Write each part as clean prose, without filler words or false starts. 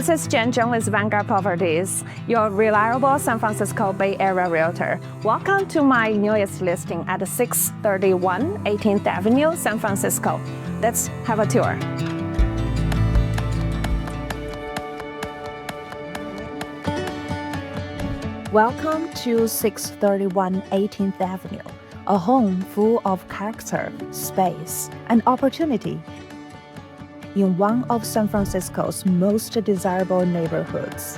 This is Jen Zheng with Vanguard Properties, your reliable San Francisco Bay Area realtor. Welcome to my newest listing at 631 18th Avenue, San Francisco. Let's have a tour. Welcome to 631 18th Avenue, a home full of character, space, and opportunity in one of San Francisco's most desirable neighborhoods.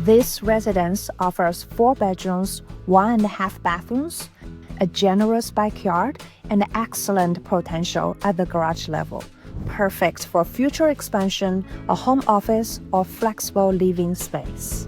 This residence offers 4 bedrooms, 1.5 bathrooms, a generous backyard, and excellent potential at the garage level. Perfect for future expansion, a home office, or flexible living space.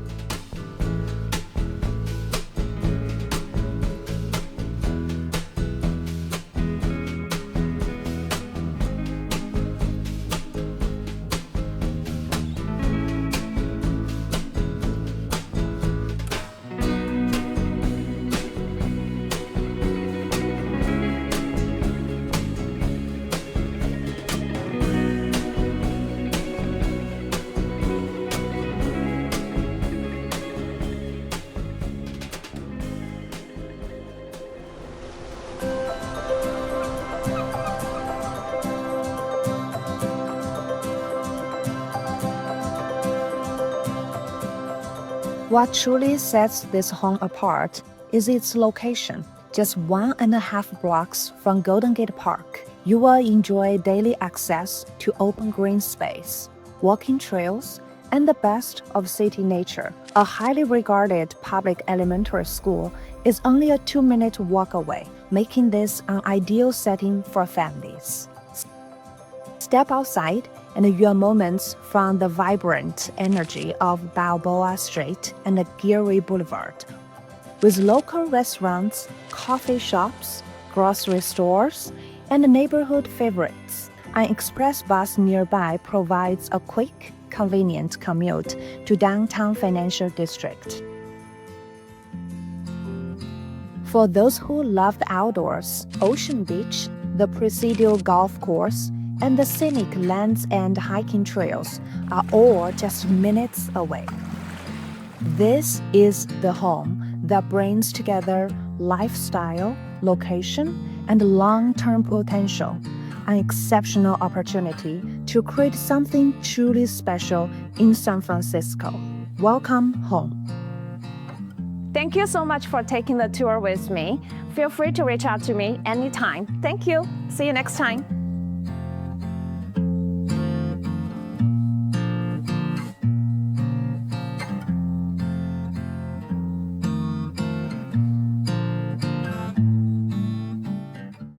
What truly sets this home apart is its location. Just 1.5 blocks from Golden Gate Park, you will enjoy daily access to open green space, walking trails, and the best of city nature. A highly regarded public elementary school is only a 2-minute walk away, making this an ideal setting for families. Step outside and enjoy moments from the vibrant energy of Balboa Street and Geary Boulevard. With local restaurants, coffee shops, grocery stores, and neighborhood favorites, an express bus nearby provides a quick, convenient commute to downtown financial district. For those who love the outdoors, Ocean Beach, the Presidio Golf Course, and the scenic Land's End hiking trails are all just minutes away. This is the home that brings together lifestyle, location, and long-term potential, an exceptional opportunity to create something truly special in San Francisco. Welcome home. Thank you so much for taking the tour with me. Feel free to reach out to me anytime. Thank you. See you next time.